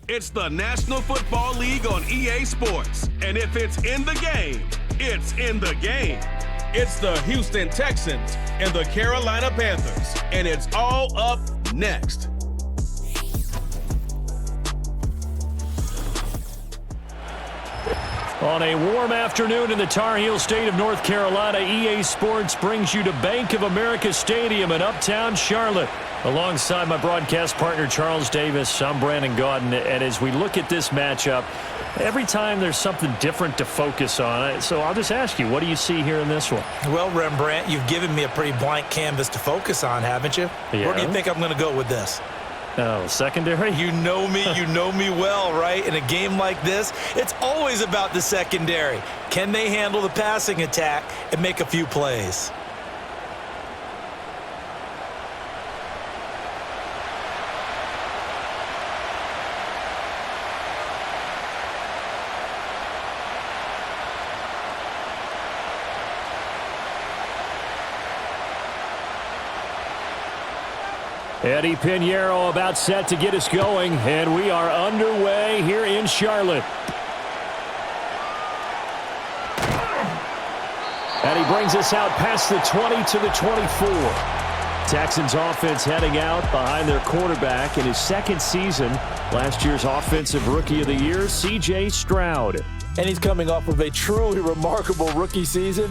It's the National Football League on EA Sports. And if it's in the game, it's in the game. It's the Houston Texans and the Carolina Panthers. And it's all up next. On a warm afternoon in the Tar Heel state of North Carolina, EA Sports brings you to Bank of America Stadium in uptown Charlotte. Alongside my broadcast partner, Charles Davis, I'm Brandon Gaudin. And as we look at this matchup, every time there's something different to focus on. So I'll just ask you, what do you see here in this one? Well, Rembrandt, you've given me a pretty blank canvas to focus on, haven't you? Yeah. Where do you think I'm going to go with this? Oh, secondary? You know me well, right? In a game like this, it's always about the secondary. Can they handle the passing attack and make a few plays? Eddie Pinheiro about set to get us going, and we are underway here in Charlotte. And he brings us out past the 20 to the 24. Texans offense heading out behind their quarterback in his second season. Last year's Offensive Rookie of the Year, C.J. Stroud. And he's coming off of a truly remarkable rookie season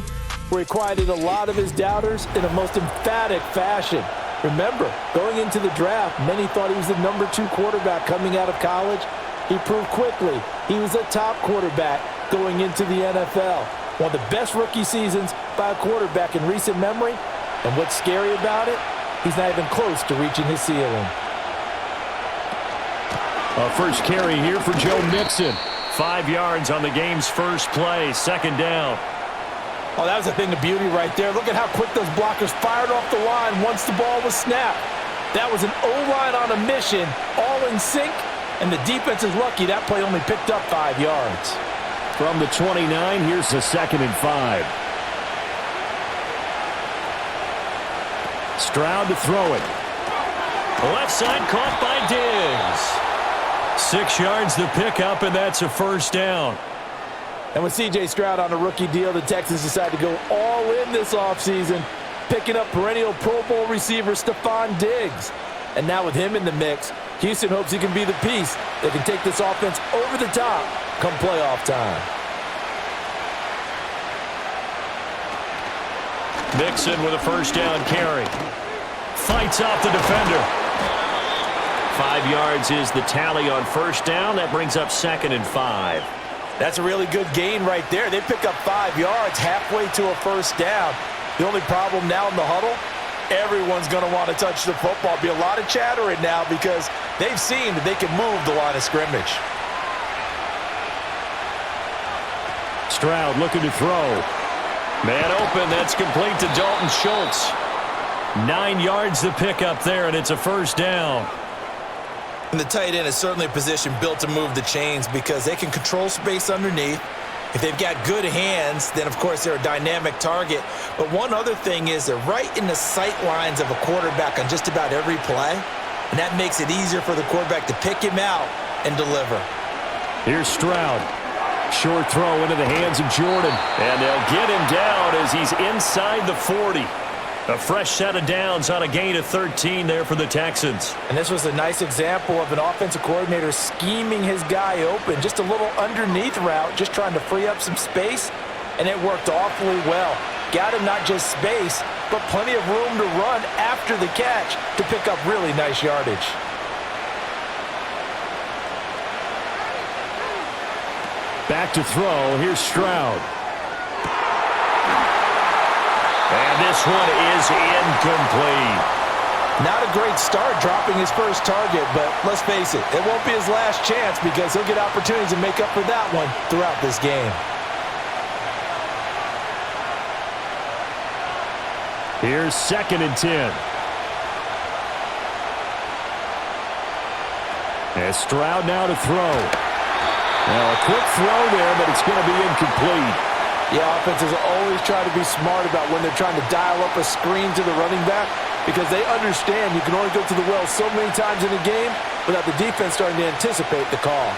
where he quieted a lot of his doubters in a most emphatic fashion. Remember, going into the draft, many thought he was the number 2 quarterback coming out of college. He proved quickly he was a top quarterback going into the NFL. One of the best rookie seasons by a quarterback in recent memory. And what's scary about it? He's not even close to reaching his ceiling. A first carry here for Joe Mixon. 5 yards on the game's first play, second down. Oh, that was a thing of beauty right there. Look at how quick those blockers fired off the line once the ball was snapped. That was an O-line on a mission, all in sync, and the defense is lucky that play only picked up 5 yards. From the 29, here's the 2nd and 5. Stroud to throw it. Left side caught by Diggs. 6 yards the pickup, and that's a first down. And with C.J. Stroud on a rookie deal, the Texans decided to go all in this offseason, picking up perennial Pro Bowl receiver Stephon Diggs. And now with him in the mix, Houston hopes he can be the piece that can take this offense over the top come playoff time. Mixon with a first down carry. Fights off the defender. 5 yards is the tally on first down. That brings up 2nd and 5. That's a really good gain right there. They pick up 5 yards halfway to a first down. The only problem now in the huddle, everyone's going to want to touch the football. Be a lot of chatter right now because they've seen that they can move the line of scrimmage. Stroud looking to throw. Man open, that's complete to Dalton Schultz. 9 yards the pickup there, and it's a first down. And the tight end is certainly a position built to move the chains because they can control space underneath. If they've got good hands, then, of course, they're a dynamic target. But one other thing is they're right in the sight lines of a quarterback on just about every play, and that makes it easier for the quarterback to pick him out and deliver. Here's Stroud. Short throw into the hands of Jordan, and they'll get him down as he's inside the 40. A fresh set of downs on a gain of 13 there for the Texans. And this was a nice example of an offensive coordinator scheming his guy open. Just a little underneath route, just trying to free up some space, and it worked awfully well. Got him not just space, but plenty of room to run after the catch to pick up really nice yardage. Back to throw. Here's Stroud. And this one is incomplete. Not a great start dropping his first target, but let's face it, it won't be his last chance because he'll get opportunities to make up for that one throughout this game. Here's 2nd and 10. And Stroud now to throw. Now a quick throw there, but it's going to be incomplete. Yeah, offenses always try to be smart about when they're trying to dial up a screen to the running back because they understand you can only go to the well so many times in a game, without the defense starting to anticipate the call.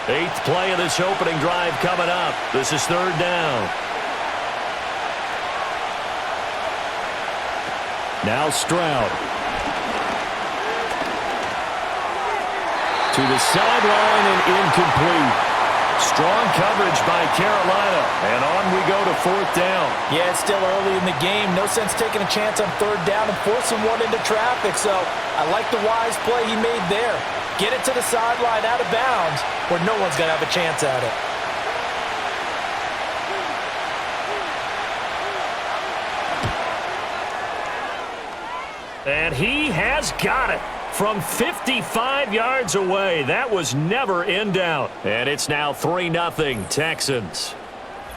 8th play of this opening drive coming up. This is 3rd down. Now Stroud. To the sideline and incomplete. Strong coverage by Carolina. And on we go to 4th down. Yeah, it's still early in the game. No sense taking a chance on 3rd down and forcing one into traffic. So I like the wise play he made there. Get it to the sideline out of bounds where no one's going to have a chance at it. And he has got it from 55 yards away. That was never in doubt. And it's now 3-0 Texans.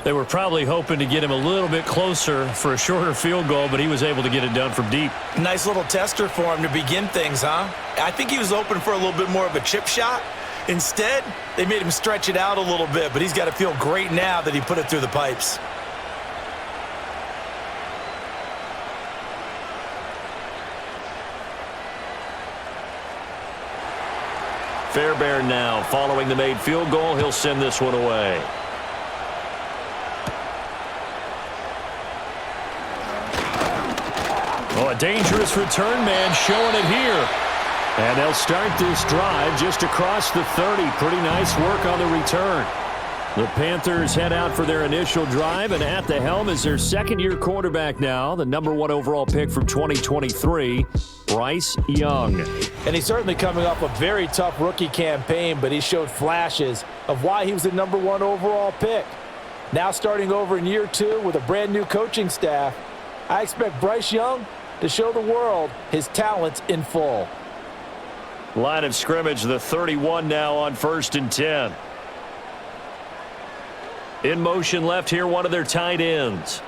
They were probably hoping to get him a little bit closer for a shorter field goal, but he was able to get it done from deep. Nice little tester for him to begin things, huh? I think he was open for a little bit more of a chip shot. Instead, they made him stretch it out a little bit, but he's got to feel great now that he put it through the pipes. Fairbairn now following the made field goal. He'll send this one away. Oh, a dangerous return man showing it here. And they'll start this drive just across the 30. Pretty nice work on the return. The Panthers head out for their initial drive, and at the helm is their second-year quarterback now, the #1 overall pick from 2023, Bryce Young. And he's certainly coming off a very tough rookie campaign, but he showed flashes of why he was the #1 overall pick. Now starting over in year 2 with a brand new coaching staff, I expect Bryce Young to show the world his talents in full. Line of scrimmage, the 31 now on 1st and 10. In motion left here, one of their tight ends.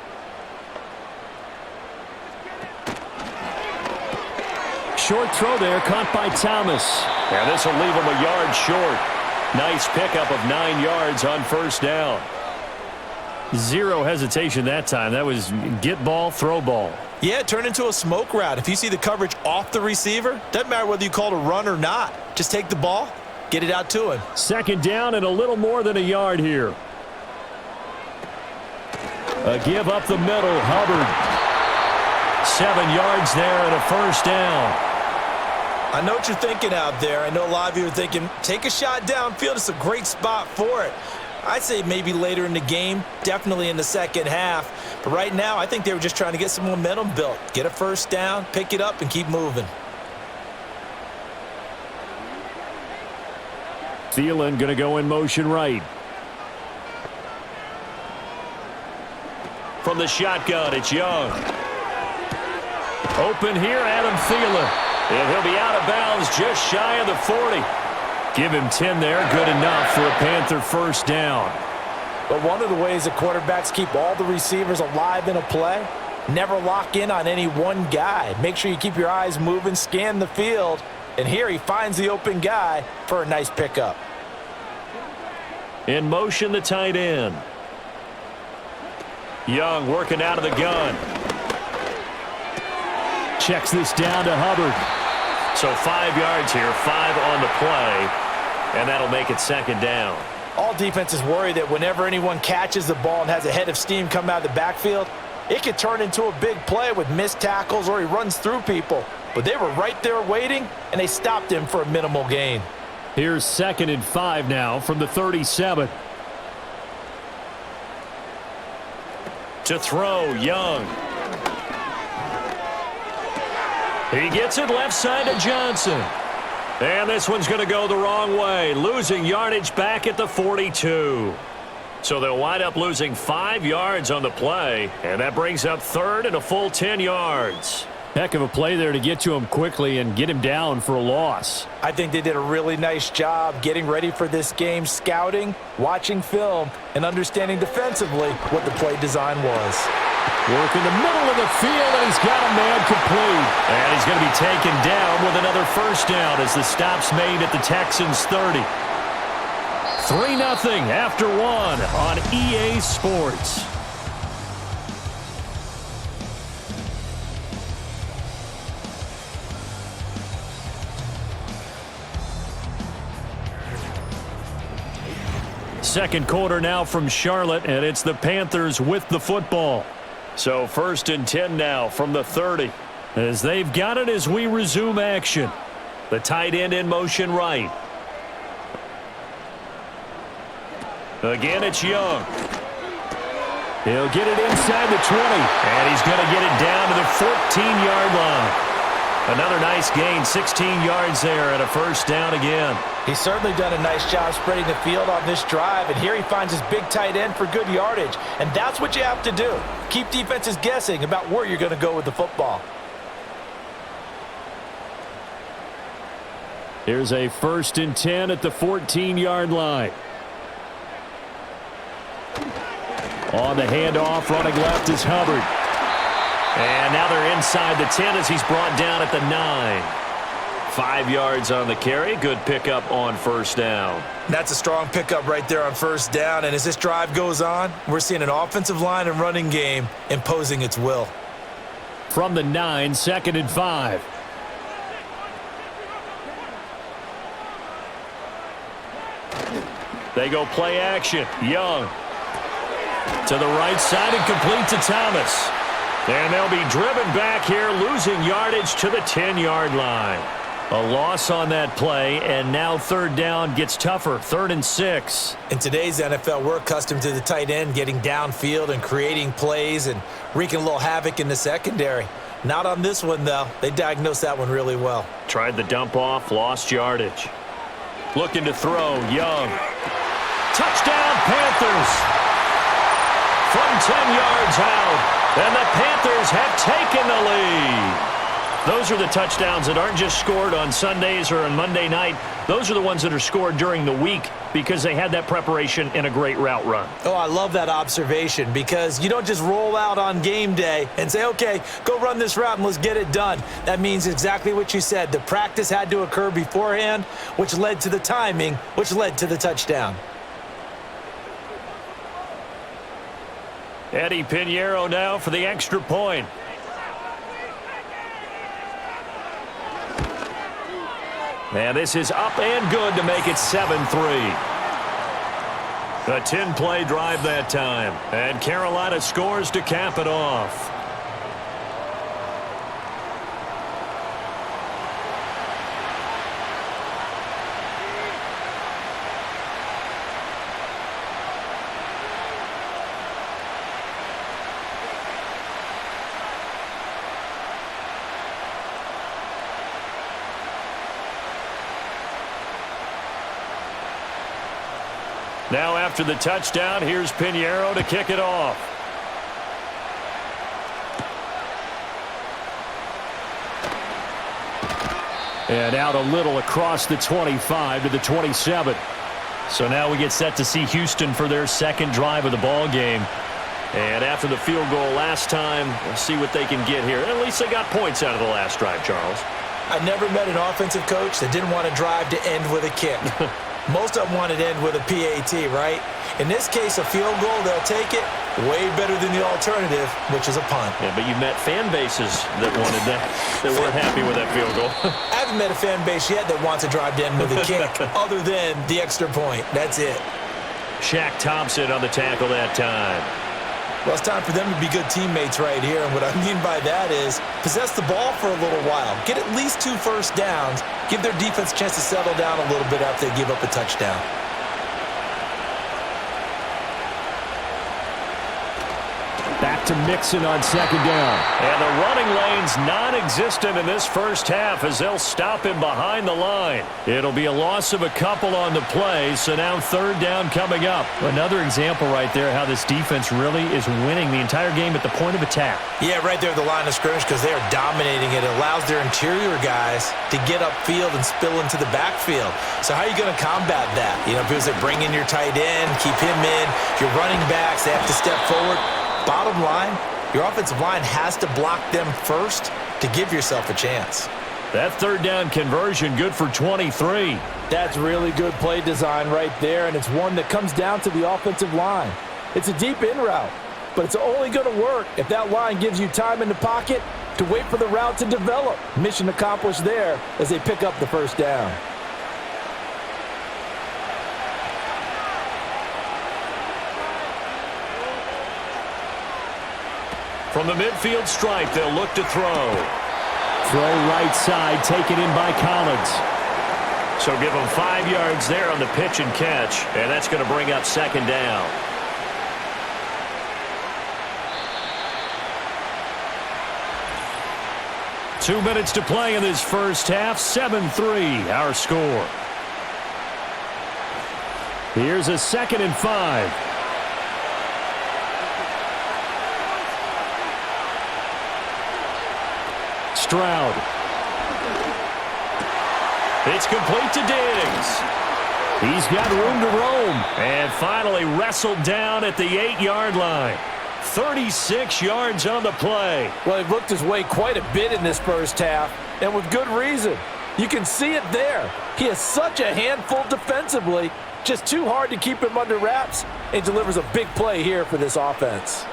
Short throw there, caught by Thomas. And this will leave him a yard short. Nice pickup of 9 yards on 1st down. Zero hesitation that time. That was get ball, throw ball. Yeah, it turned into a smoke route. If you see the coverage off the receiver, doesn't matter whether you call it a run or not. Just take the ball, get it out to him. 2nd down and a little more than a yard here. A give up the middle, Hubbard. 7 yards there and a 1st down. I know what you're thinking out there. I know a lot of you are thinking, take a shot downfield. It's a great spot for it. I'd say maybe later in the game, definitely in the second half. But right now, I think they were just trying to get some momentum built. Get a 1st down, pick it up, and keep moving. Thielen going to go in motion right. From the shotgun, it's Young. Open here, Adam Thielen. And he'll be out of bounds just shy of the 40. Give him 10 there, good enough for a Panther 1st down. But one of the ways that quarterbacks keep all the receivers alive in a play, never lock in on any one guy. Make sure you keep your eyes moving, scan the field, and here he finds the open guy for a nice pickup. In motion, the tight end. Young working out of the gun. Checks this down to Hubbard. So 5 yards here, 5 on the play, and that'll make it 2nd down. All defenses worry that whenever anyone catches the ball and has a head of steam come out of the backfield, it could turn into a big play with missed tackles or he runs through people. But they were right there waiting, and they stopped him for a minimal gain. Here's 2nd and 5 now from the 37. To throw, Young. He gets it left side to Johnson. And this one's going to go the wrong way, losing yardage back at the 42. So they'll wind up losing 5 yards on the play, and that brings up 3rd and a full 10 yards. Heck of a play there to get to him quickly and get him down for a loss. I think they did a really nice job getting ready for this game, scouting, watching film, and understanding defensively what the play design was. Work in the middle of the field, and he's got a man complete. And he's going to be taken down with another 1st down as the stop's made at the Texans' 30. 3-0 after 1 on EA Sports. second quarter now from Charlotte, and it's the Panthers with the football. So 1st and 10 now from the 30. As they've got it as we resume action. The tight end in motion right. Again, it's Young. He'll get it inside the 20, and he's going to get it down to the 14-yard line. Another nice gain, 16 yards there, and a first down again. He's certainly done a nice job spreading the field on this drive, and here he finds his big tight end for good yardage. And that's what you have to do. Keep defenses guessing about where you're going to go with the football. Here's a 1st and 10 at the 14-yard line. On the handoff, running left is Hubbard. And now they're inside the 10 as he's brought down at the 9. 5 yards on the carry. Good pickup on first down. That's a strong pickup right there on first down. And as this drive goes on, we're seeing an offensive line and running game imposing its will. From the 9, 2nd and 5. They go play action. Young to the right side and complete to Thomas. And they'll be driven back here, losing yardage to the 10-yard line. A loss on that play, and now third down gets tougher. 3rd and 6. In today's NFL, we're accustomed to the tight end getting downfield and creating plays and wreaking a little havoc in the secondary. Not on this one, though. They diagnosed that one really well. Tried the dump off, lost yardage. Looking to throw, Young. Touchdown, Panthers! From 10 yards out. And the Panthers have taken the lead. Those are the touchdowns that aren't just scored on Sundays or on Monday night. Those are the ones that are scored during the week because they had that preparation in a great route run. Oh, I love that observation because you don't just roll out on game day and say, okay, go run this route and let's get it done. That means exactly what you said. The practice had to occur beforehand, which led to the timing, which led to the touchdown. Eddie Pinheiro now for the extra point. And this is up and good to make it 7-3. A 10-play drive that time. And Carolina scores to cap it off. Now after the touchdown, here's Pinheiro to kick it off. And out a little across the 25 to the 27. So now we get set to see Houston for their second drive of the ball game. And after the field goal last time, we'll see what they can get here. At least they got points out of the last drive, Charles. I never met an offensive coach that didn't want a drive to end with a kick. Most of them want it to end with a PAT, right? In this case, a field goal, they'll take it. Way better than the alternative, which is a punt. Yeah, but you met fan bases that wanted that, that weren't happy with that field goal. I haven't met a fan base yet that wants a drive to end with a kick, other than the extra point. That's it. Shaq Thompson on the tackle that time. Well, it's time for them to be good teammates right here. And what I mean by that is possess the ball for a little while. Get at least 2 first downs. Give their defense a chance to settle down a little bit after they give up a touchdown. Back to Mixon on second down. And the running lane's non-existent in this first half as they'll stop him behind the line. It'll be a loss of a couple on the play, so now third down coming up. Another example right there how this defense really is winning the entire game at the point of attack. Yeah, right there at the line of scrimmage because they are dominating it. It allows their interior guys to get upfield and spill into the backfield. So how are you going to combat that? You know, because they bring in your tight end, keep him in. Your running backs, they have to step forward. Bottom line, your offensive line has to block them first to give yourself a chance. That third down conversion good for 23. That's really good play design right there, and it's one that comes down to the offensive line. It's a deep in route, but it's only going to work if that line gives you time in the pocket to wait for the route to develop. Mission accomplished there as they pick up the first down. From the midfield stripe, they'll look to throw. Throw right side, taken in by Collins. So give them 5 yards there on the pitch and catch, and that's going to bring up second down. Two minutes to play in this first half. 7-3, our score. Here's a 2nd and 5. Stroud. It's complete to Diggs. He's got room to roam. And finally wrestled down at the 8-yard line. 36 yards on the play. Well, he looked his way quite a bit in this first half, and with good reason. You can see it there. He is such a handful defensively, just too hard to keep him under wraps, and delivers a big play here for this offense.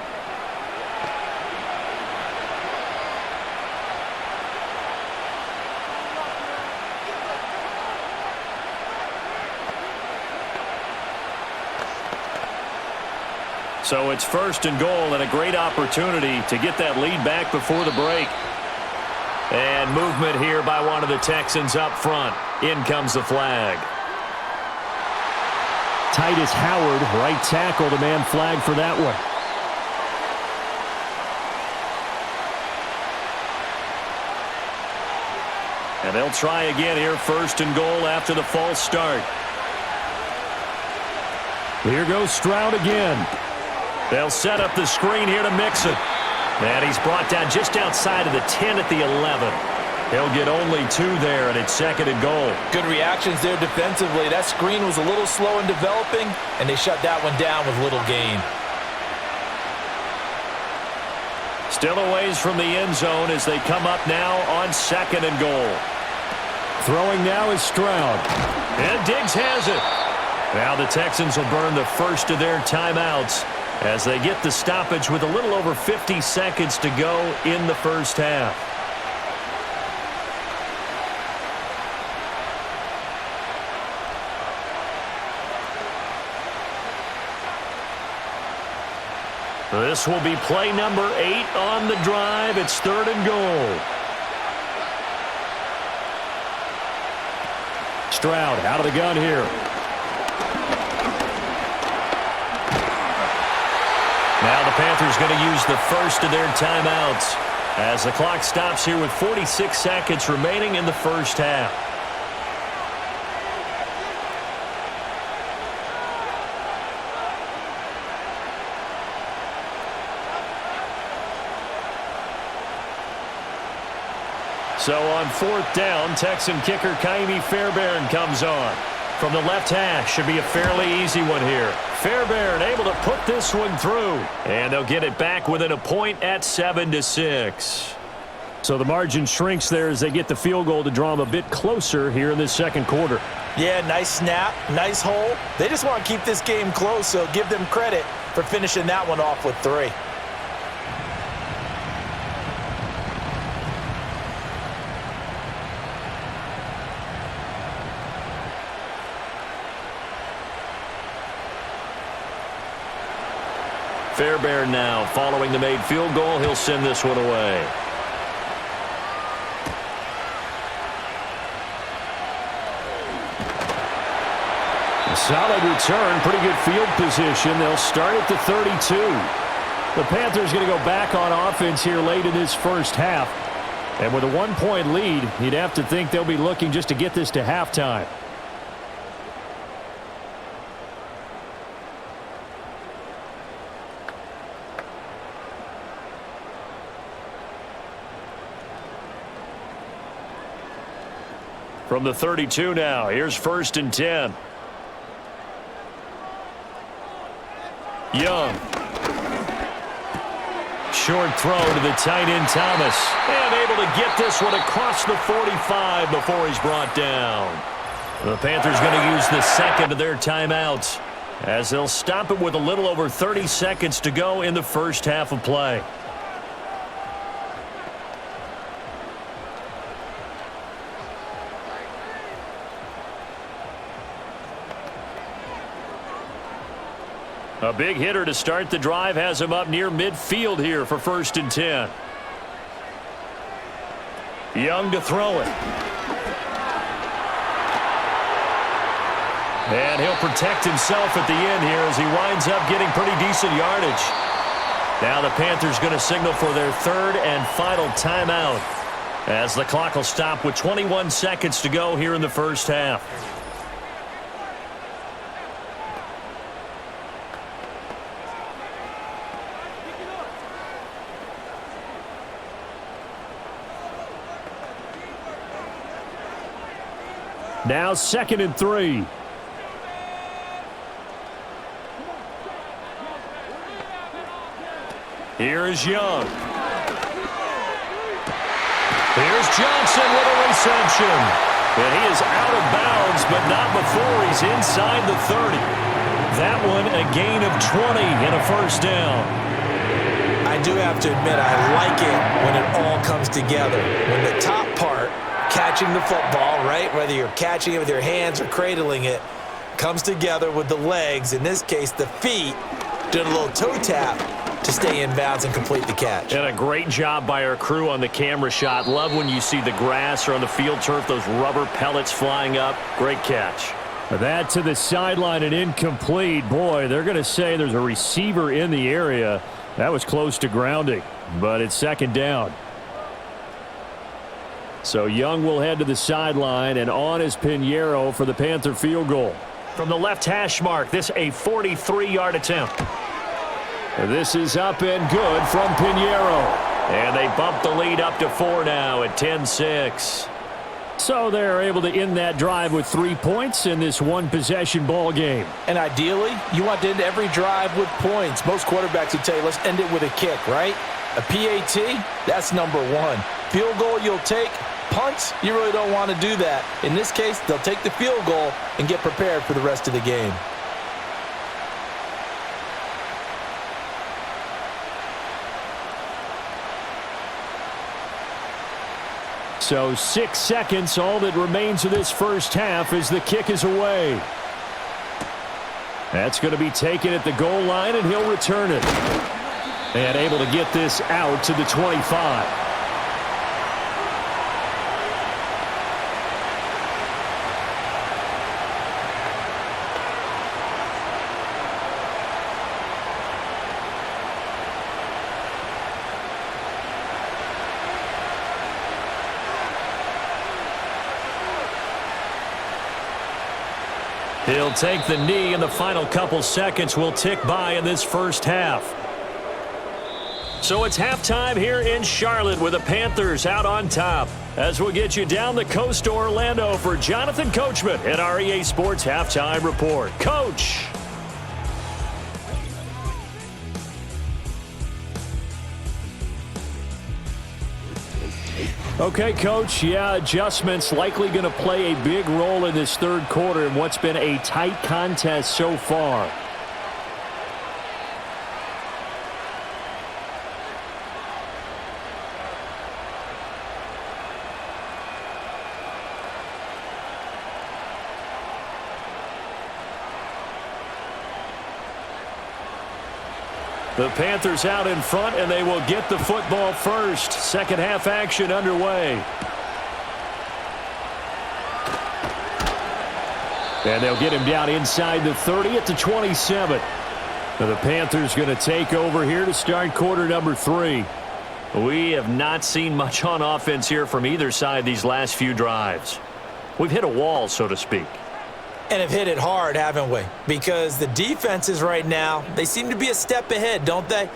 So it's 1st and goal and a great opportunity to get that lead back before the break. And movement here by one of the Texans up front. In comes the flag. Titus Howard, right tackle, the man flagged for that one. And they'll try again here, 1st and goal after the false start. Here goes Stroud again. They'll set up the screen here to Mixon. And he's brought down just outside of the 10 at the 11. He'll get only 2 there, and it's 2nd and goal. Good reactions there defensively. That screen was a little slow in developing, and they shut that one down with little gain. Still a ways from the end zone as they come up now on 2nd and goal. Throwing now is Stroud. And Diggs has it. Now the Texans will burn the first of their timeouts as they get the stoppage with a little over 50 seconds to go in the first half. This will be play number 8 on the drive. It's 3rd and goal. Stroud out of the gun here. Now the Panthers going to use the first of their timeouts as the clock stops here with 46 seconds remaining in the first half. So on 4th down, Texan kicker Kaimi Fairbairn comes on. From the left hash, should be a fairly easy one here. Fairbairn able to put this one through. And they'll get it back within a point at 7-6. So the margin shrinks there as they get the field goal to draw them a bit closer here in this second quarter. Yeah, nice snap, nice hole. They just want to keep this game close, so give them credit for finishing that one off with 3. Fairbairn now following the made field goal. He'll send this one away. A solid return, pretty good field position. They'll start at the 32. The Panthers going to go back on offense here late in this first half. And with a 1-point lead, you'd have to think they'll be looking just to get this to halftime. From the 32 now, here's 1st and 10. Young. Short throw to the tight end Thomas. And able to get this one across the 45 before he's brought down. The Panthers going to use the 2nd of their timeouts as they'll stop it with a little over 30 seconds to go in the first half of play. A big hitter to start the drive has him up near midfield here for 1st and 10. Young to throw it. And he'll protect himself at the end here as he winds up getting pretty decent yardage. Now the Panthers going to signal for their 3rd and final timeout as the clock will stop with 21 seconds to go here in the first half. Now 2nd and 3. Here is Young. Here's Johnson with a reception. And he is out of bounds, but not before he's inside the 30. That one a gain of 20 and a 1st down. I do have to admit, I like it when it all comes together. When the top part, catching the football, right, whether you're catching it with your hands or cradling it, comes together with the legs, in this case the feet, doing a little toe tap to stay in bounds and complete the catch. And a great job by our crew on the camera shot. Love when you see the grass or on the field turf, those rubber pellets flying up. Great catch. That to the sideline and incomplete. Boy, they're going to say there's a receiver in the area. That was close to grounding, but it's 2nd down. So Young will head to the sideline, and on is Pinheiro for the Panther field goal. From the left hash mark, this a 43-yard attempt. This is up and good from Pinheiro. And they bump the lead up to 4 now at 10-6. So they're able to end that drive with 3 points in this one-possession ball game. And ideally, you want to end every drive with points. Most quarterbacks would tell you, let's end it with a kick, right? A PAT, that's number 1. Field goal you'll take. Punts, you really don't want to do that. In this case, they'll take the field goal and get prepared for the rest of the game. So 6 seconds, all that remains of this first half as the kick is away. That's going to be taken at the goal line, and he'll return it. And able to get this out to the 25. He'll take the knee, and the final couple seconds will tick by in this first half. So it's halftime here in Charlotte with the Panthers out on top. As we'll get you down the coast to Orlando for Jonathan Coachman at our EA Sports Halftime Report. Coach. Okay, Coach, yeah, adjustments likely going to play a big role in this 3rd quarter in what's been a tight contest so far. The Panthers out in front, and they will get the football first. Second half action underway. And they'll get him down inside the 30 at the 27. Now the Panthers going to take over here to start quarter number 3. We have not seen much on offense here from either side these last few drives. We've hit a wall, so to speak. And have hit it hard, haven't we? Because the defenses right now, they seem to be a step ahead, don't they?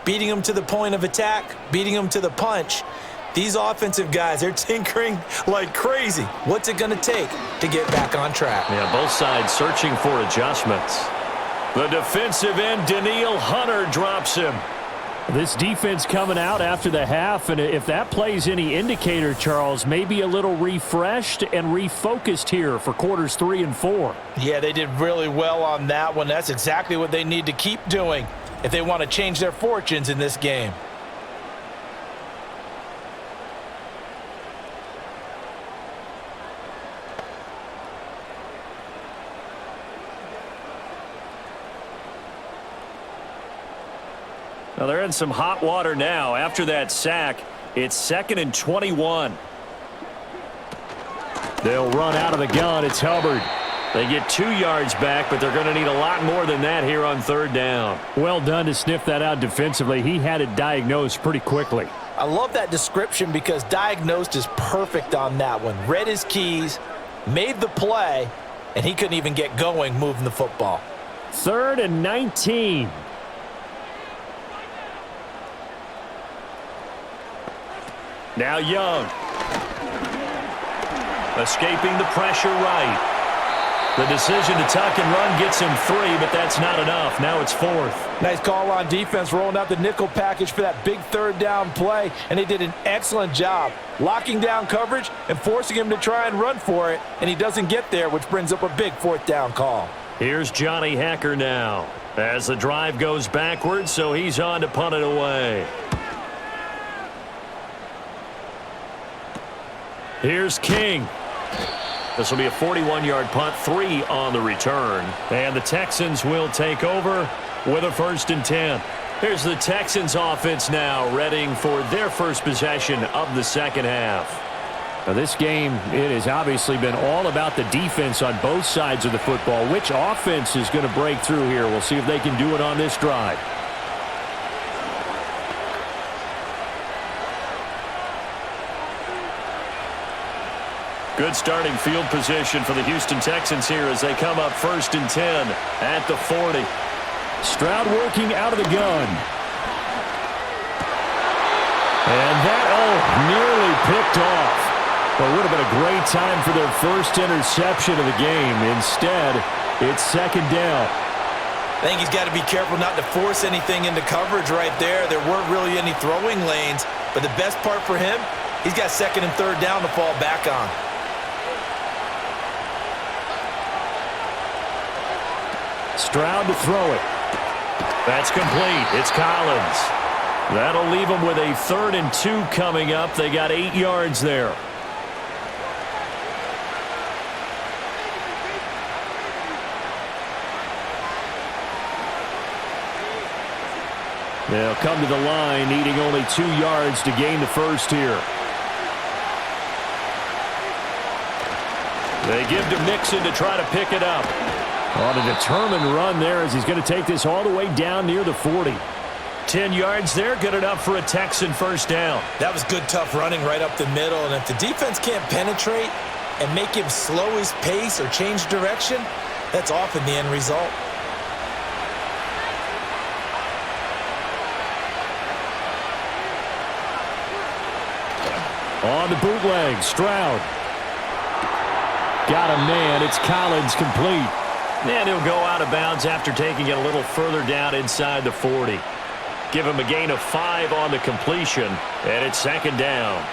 Beating them to the point of attack, beating them to the punch. These offensive guys, they're tinkering like crazy. What's it going to take to get back on track? Yeah, both sides searching for adjustments. The defensive end, Danielle Hunter, drops him. This defense coming out after the half, and if that plays any indicator, Charles, maybe a little refreshed and refocused here for quarters 3 and 4. Yeah, they did really well on that one. That's exactly what they need to keep doing if they want to change their fortunes in this game. Now they're in some hot water now. After that sack, it's 2nd and 21. They'll run out of the gun. It's Hubbard. They get 2 yards back, but they're going to need a lot more than that here on 3rd down. Well done to sniff that out defensively. He had it diagnosed pretty quickly. I love that description because diagnosed is perfect on that one. Read his keys, made the play, and he couldn't even get going moving the football. 3rd and 19. Now Young. Escaping the pressure right. The decision to tuck and run gets him 3, but that's not enough. Now it's 4th. Nice call on defense, rolling out the nickel package for that big 3rd down play, and they did an excellent job locking down coverage and forcing him to try and run for it, and he doesn't get there, which brings up a big 4th down call. Here's Johnny Hacker now as the drive goes backwards, so he's on to punt it away. Here's King. This will be a 41-yard punt, 3 on the return. And the Texans will take over with a 1st and 10. Here's the Texans offense now, readying for their first possession of the 2nd half. Now this game, it has obviously been all about the defense on both sides of the football. Which offense is going to break through here? We'll see if they can do it on this drive. Good starting field position for the Houston Texans here as they come up 1st and 10 at the 40. Stroud working out of the gun. And that, nearly picked off. But would have been a great time for their first interception of the game. Instead, it's 2nd down. I think he's got to be careful not to force anything into coverage right there. There weren't really any throwing lanes. But the best part for him, he's got 2nd and 3rd down to fall back on. Stroud to throw it. That's complete. It's Collins. That'll leave them with a 3rd and 2 coming up. They got 8 yards there. They'll come to the line, needing only 2 yards to gain the first here. They give to Mixon to try to pick it up. On a determined run there as he's going to take this all the way down near the 40. 10 yards there, good enough for a Texan 1st down. That was good, tough running right up the middle. And if the defense can't penetrate and make him slow his pace or change direction, that's often the end result. On the bootleg, Stroud. Got a man. It's Collins complete. And he'll go out of bounds after taking it a little further down inside the 40. Give him a gain of 5 on the completion, and it's 2nd down.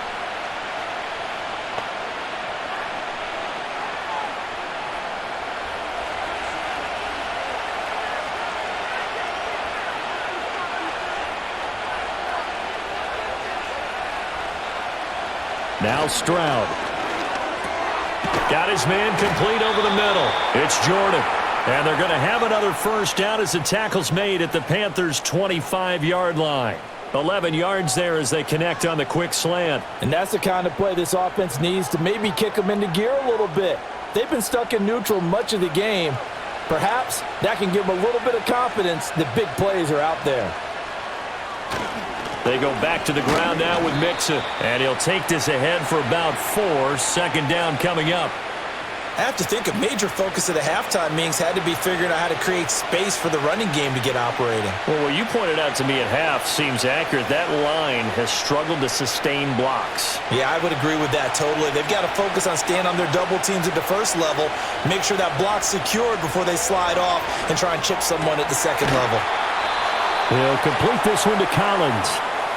Now Stroud. Got his man complete over the middle. It's Jordan. And they're going to have another 1st down as the tackle's made at the Panthers' 25-yard line. 11 yards there as they connect on the quick slant. And that's the kind of play this offense needs to maybe kick them into gear a little bit. They've been stuck in neutral much of the game. Perhaps that can give them a little bit of confidence that big plays are out there. They go back to the ground now with Mixon. And he'll take this ahead for about 4. 2nd down coming up. I have to think a major focus of the halftime meetings had to be figuring out how to create space for the running game to get operating. Well, what you pointed out to me at half seems accurate. That line has struggled to sustain blocks. Yeah, I would agree with that totally. They've got to focus on staying on their double teams at the first level, make sure that block's secured before they slide off and try and chip someone at the second level. He'll complete this one to Collins.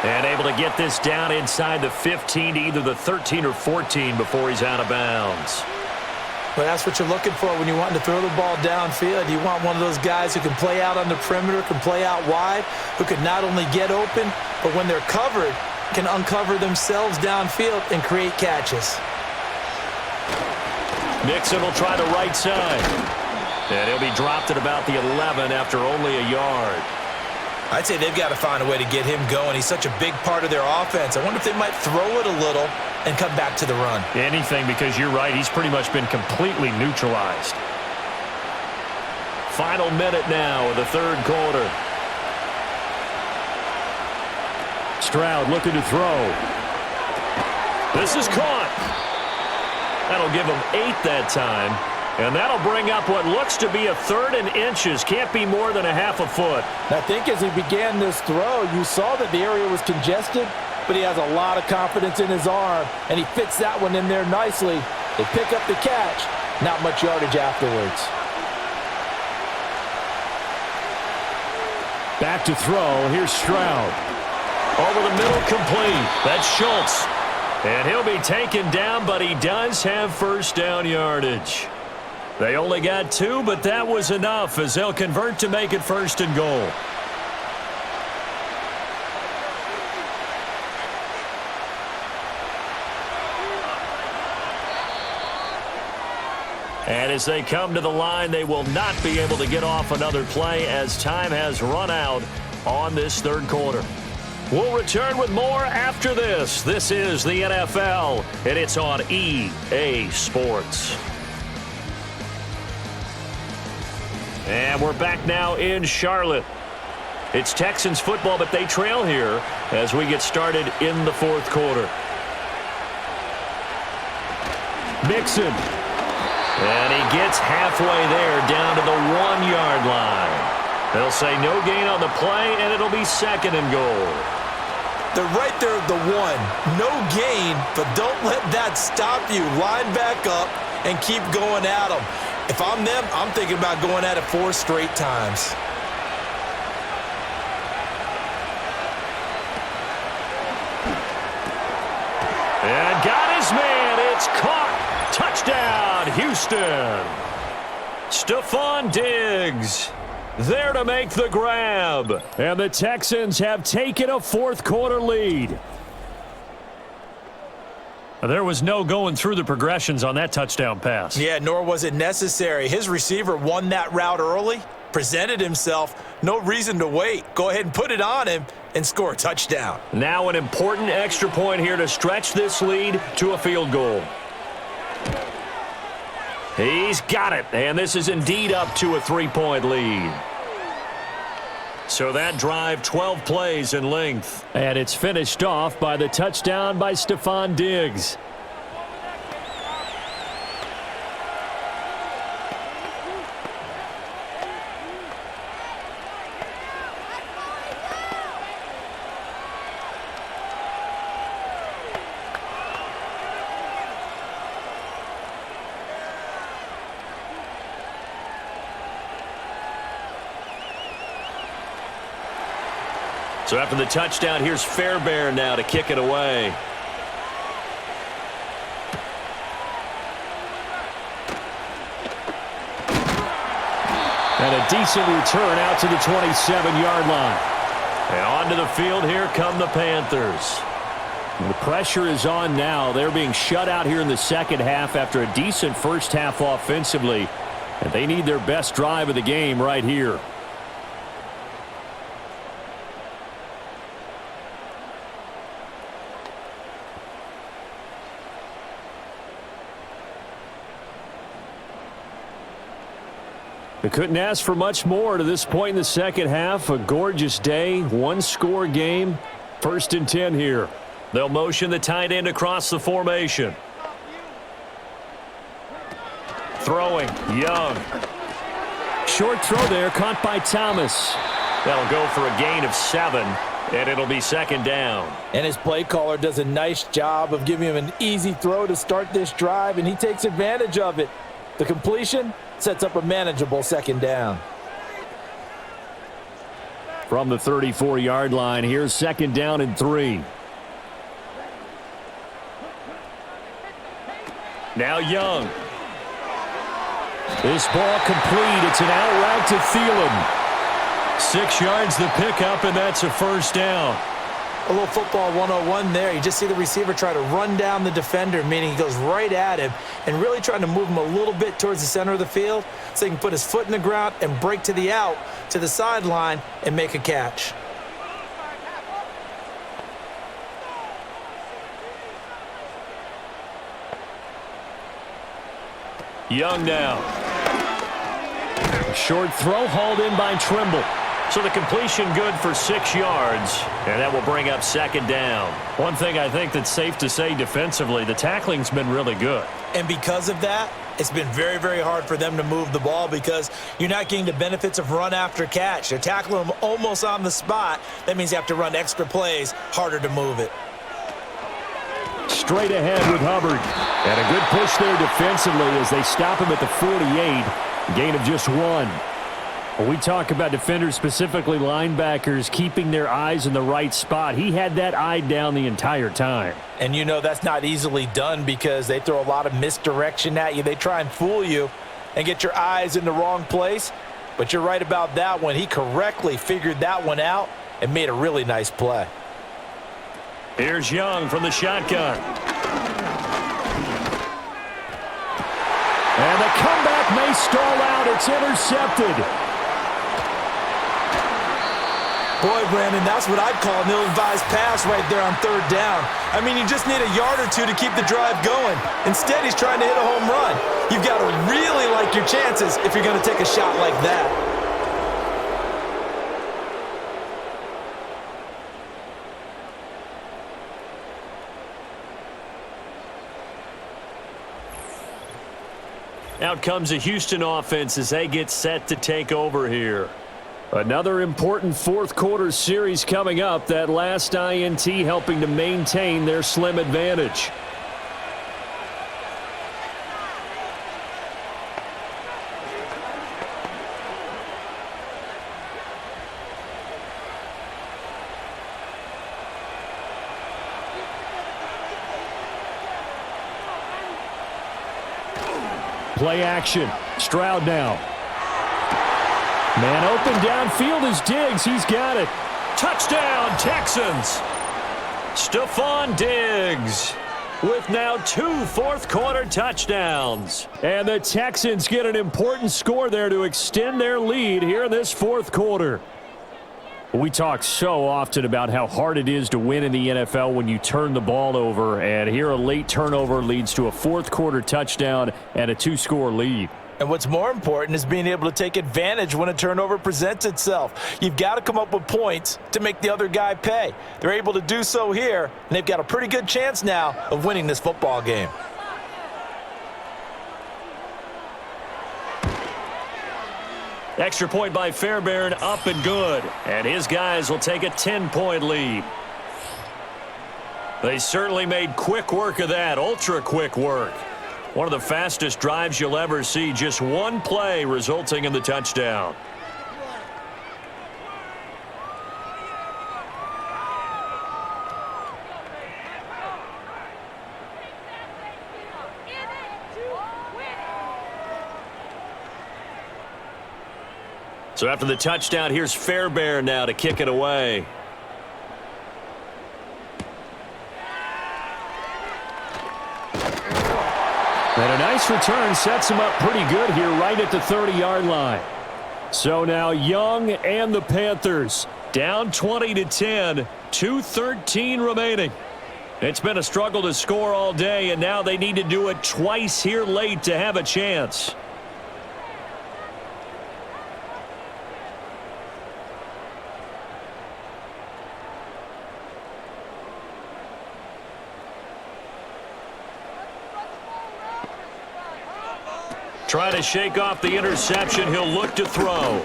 And able to get this down inside the 15 to either the 13 or 14 before he's out of bounds. Well, that's what you're looking for when you're wanting to throw the ball downfield. You want one of those guys who can play out on the perimeter, can play out wide, who can not only get open, but when they're covered, can uncover themselves downfield and create catches. Mixon will try the right side. And he'll be dropped at about the 11 after only a yard. I'd say they've got to find a way to get him going. He's such a big part of their offense. I wonder if they might throw it a little and come back to the run. Anything, because you're right. He's pretty much been completely neutralized. Final minute now of the third quarter. Stroud looking to throw. This is caught. That'll give him 8 that time. And that'll bring up what looks to be a 3rd and inches. Can't be more than a half a foot. I think as he began this throw, you saw that the area was congested, but he has a lot of confidence in his arm, and he fits that one in there nicely. They pick up the catch. Not much yardage afterwards. Back to throw. Here's Stroud. Over the middle, complete. That's Schultz. And he'll be taken down, but he does have first down yardage. They only got 2, but that was enough as they'll convert to make it 1st and goal. And as they come to the line, they will not be able to get off another play as time has run out on this third quarter. We'll return with more after this. This is the NFL, and it's on EA Sports. And we're back now in Charlotte. It's Texans football, but they trail here as we get started in the fourth quarter. Mixon. And he gets halfway there down to the 1-yard line. They'll say no gain on the play, and it'll be 2nd and goal. They're right there at the 1. No gain, but don't let that stop you. Line back up and keep going at them. If I'm them, I'm thinking about going at it 4 straight times. And got his man. It's caught. Touchdown, Houston. Stephon Diggs there to make the grab. And the Texans have taken a fourth quarter lead. There was no going through the progressions on that touchdown pass. Yeah, nor was it necessary. His receiver won that route early, presented himself. No reason to wait. Go ahead and put it on him and score a touchdown. Now an important extra point here to stretch this lead to a field goal. He's got it, and this is indeed up to a 3-point lead. So that drive, 12 plays in length. And it's finished off by the touchdown by Stephon Diggs. So after the touchdown, here's Fairbairn now to kick it away. And a decent return out to the 27-yard line. And onto the field, here come the Panthers. The pressure is on now. They're being shut out here in the second half after a decent first half offensively. And they need their best drive of the game right here. They couldn't ask for much more to this point in the second half. A gorgeous day, 1-score game. 1st and 10 here. They'll motion the tight end across the formation. Throwing, Young. Short throw there, caught by Thomas. That'll go for a gain of 7, and it'll be 2nd down. And his play caller does a nice job of giving him an easy throw to start this drive, and he takes advantage of it. The completion sets up a manageable 2nd down. From the 34-yard line, here's 2nd down and 3. Now Young. This ball complete. It's an out route to Thielen. 6 yards the pickup, and that's a 1st down. A little football 101 there. You just see the receiver try to run down the defender, meaning he goes right at him and really trying to move him a little bit towards the center of the field so he can put his foot in the ground and break to the out, to the sideline, and make a catch. Young now. Short throw hauled in by Trimble. So the completion good for 6 yards, and that will bring up second down. One thing I think that's safe to say defensively, the tackling's been really good. And because of that, it's been very, very hard for them to move the ball because you're not getting the benefits of run after catch. They're tackling them almost on the spot. That means you have to run extra plays, harder to move it. Straight ahead with Hubbard. And a good push there defensively as they stop him at the 48. Gain of just 1. When we talk about defenders, specifically linebackers, keeping their eyes in the right spot, he had that eye down the entire time. And you know that's not easily done because they throw a lot of misdirection at you. They try and fool you and get your eyes in the wrong place. But you're right about that one. He correctly figured that one out and made a really nice play. Here's Young from the shotgun. And the comeback may stall out. It's intercepted. Boy, Brandon, that's what I'd call an ill-advised pass right there on third down. I mean, you just need a yard or two to keep the drive going. Instead, he's trying to hit a home run. You've got to really like your chances if you're going to take a shot like that. Out comes the Houston offense as they get set to take over here. Another important fourth quarter series coming up. That last INT helping to maintain their slim advantage. Play action. Stroud now. Man open downfield is Diggs. He's got it. Touchdown, Texans. Stephon Diggs with now 2 fourth-quarter touchdowns. And the Texans get an important score there to extend their lead here in this fourth quarter. We talk so often about how hard it is to win in the NFL when you turn the ball over. And here a late turnover leads to a fourth-quarter touchdown and a 2-score lead. And what's more important is being able to take advantage when a turnover presents itself. You've got to come up with points to make the other guy pay. They're able to do so here, and they've got a pretty good chance now of winning this football game. Extra point by Fairbairn, up and good. And his guys will take a 10-point lead. They certainly made quick work of that, ultra-quick work. One of the fastest drives you'll ever see, just one play resulting in the touchdown. So after the touchdown, here's Fairbairn now to kick it away. And a nice return sets him up pretty good here right at the 30-yard line. So now Young and the Panthers down 20-10, 2:13 remaining. It's been a struggle to score all day, and now they need to do it twice here late to have a chance. Trying to shake off the interception. He'll look to throw.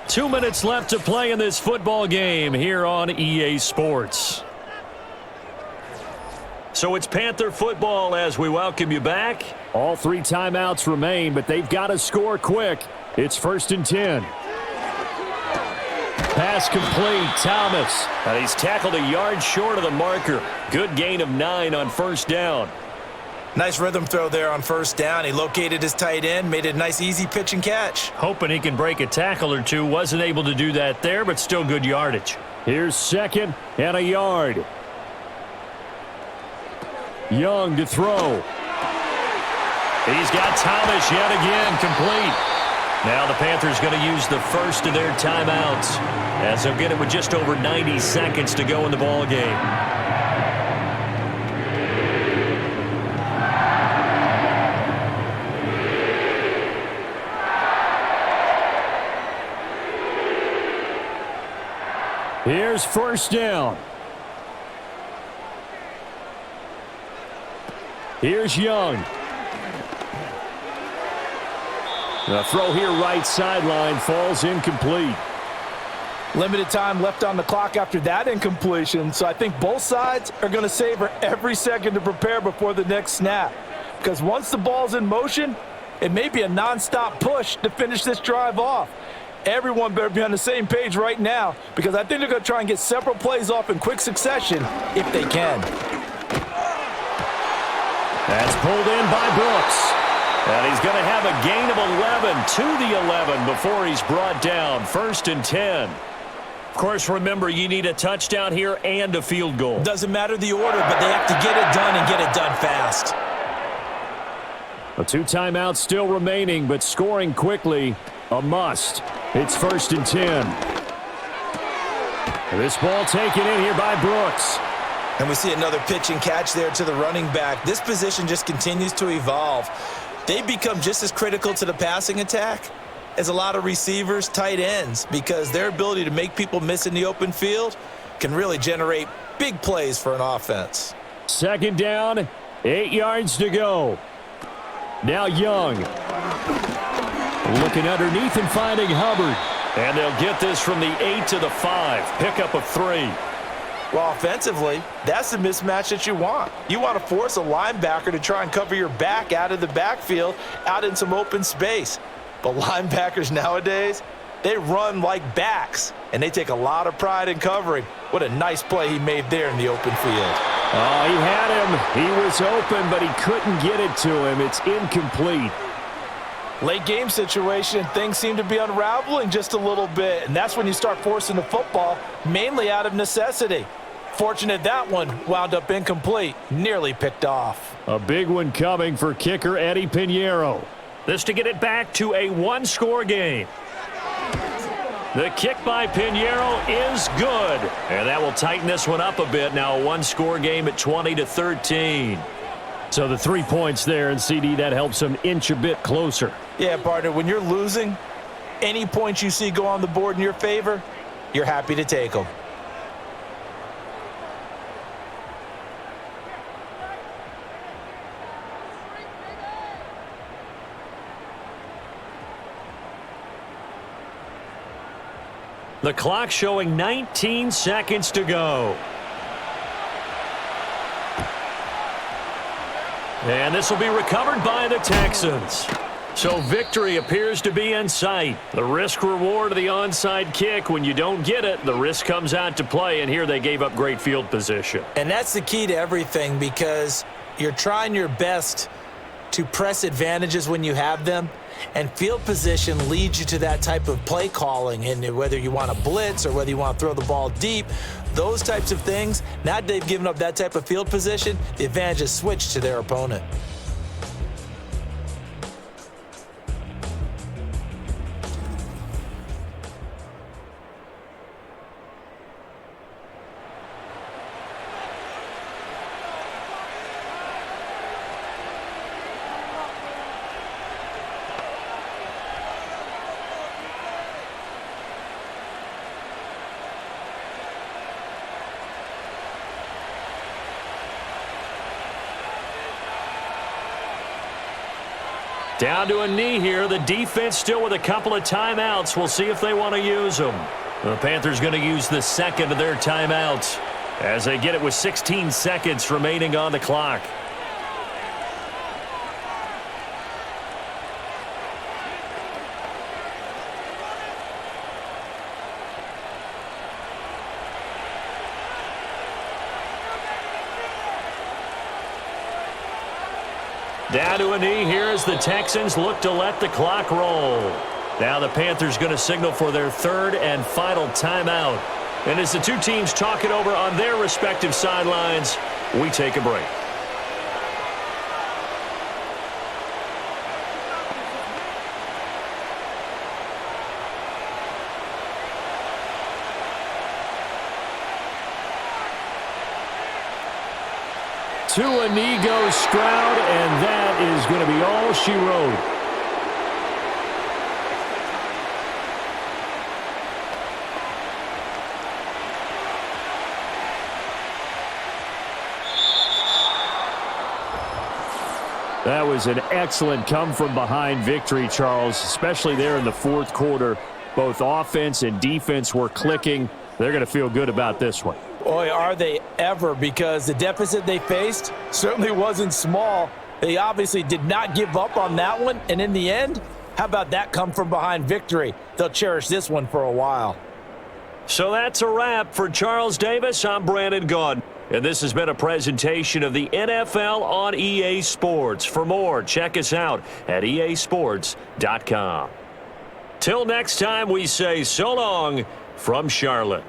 Two minutes left to play in this football game here on EA Sports. So it's Panther football as we welcome you back. All 3 timeouts remain, but they've got to score quick. It's 1st and 10. Pass complete, Thomas. And he's tackled a yard short of the marker. Good gain of 9 on first down. Nice rhythm throw there on first down. He located his tight end, made it a nice easy pitch and catch. Hoping he can break a tackle or two. Wasn't able to do that there, but still good yardage. Here's 2nd and a yard. Young to throw. He's got Thomas yet again, complete. Now the Panthers going to use the first of their timeouts as they'll get it with just over 90 seconds to go in the ball game. Here's first down. Here's Young. The throw here right sideline falls incomplete. Limited time left on the clock after that incompletion, so I think both sides are going to savor every second to prepare before the next snap. Because once the ball's in motion, it may be a nonstop push to finish this drive off. Everyone better be on the same page right now because I think they're going to try and get several plays off in quick succession if they can. That's pulled in by Brooks. And he's going to have a gain of 11 to the 11 before he's brought down. 1st and 10. Of course, remember, you need a touchdown here and a field goal. Doesn't matter the order, but they have to get it done and get it done fast. A 2 timeouts still remaining, but scoring quickly, a must. It's 1st and 10. This ball taken in here by Brooks. And we see another pitch and catch there to the running back. This position just continues to evolve. They become just as critical to the passing attack as a lot of receivers, tight ends, because their ability to make people miss in the open field can really generate big plays for an offense. 2nd down, 8 yards to go. Now Young. Looking underneath and finding Hubbard. And they'll get this from the 8 to the 5. Pickup of 3. Well, offensively, that's the mismatch that you want. You want to force a linebacker to try and cover your back out of the backfield, out in some open space. But linebackers nowadays, they run like backs, and they take a lot of pride in covering. What a nice play he made there in the open field. Oh, he had him. He was open, but he couldn't get it to him. It's incomplete. Late game situation, things seem to be unraveling just a little bit, and that's when you start forcing the football, mainly out of necessity. Fortunate that one wound up incomplete, nearly picked off. A big one coming for kicker Eddie Pinheiro. This to get it back to a 1-score game. The kick by Pinheiro is good, and that will tighten this one up a bit. Now a 1-score game at 20-13. So the 3 points there, and CD, that helps them inch a bit closer. Yeah, partner, when you're losing, any points you see go on the board in your favor, you're happy to take them. The clock showing 19 seconds to go. And this will be recovered by the Texans. So victory appears to be in sight. The risk-reward of the onside kick, when you don't get it, the risk comes out to play, and here they gave up great field position. And that's the key to everything because you're trying your best to press advantages when you have them, and field position leads you to that type of play calling. And whether you want to blitz or whether you want to throw the ball deep, those types of things, now that they've given up that type of field position, the advantage is switched to their opponent. Down to a knee here. The defense still with a couple of timeouts. We'll see if they want to use them. The Panthers going to use the second of their timeouts as they get it with 16 seconds remaining on the clock. Down to a knee here as the Texans look to let the clock roll. Now the Panthers going to signal for their third and final timeout. And as the two teams talk it over on their respective sidelines, we take a break. To a knee goes Stroud, and that is going to be all she wrote. That was an excellent come-from-behind victory, Charles, especially there in the fourth quarter. Both offense and defense were clicking. They're going to feel good about this one. Boy, are they ever, because the deficit they faced certainly wasn't small. They obviously did not give up on that one, and in the end, how about that come-from-behind victory? They'll cherish this one for a while. So that's a wrap for Charles Davis. I'm Brandon Gaudin, and this has been a presentation of the NFL on EA Sports. For more, check us out at easports.com. Till next time, we say so long from Charlotte.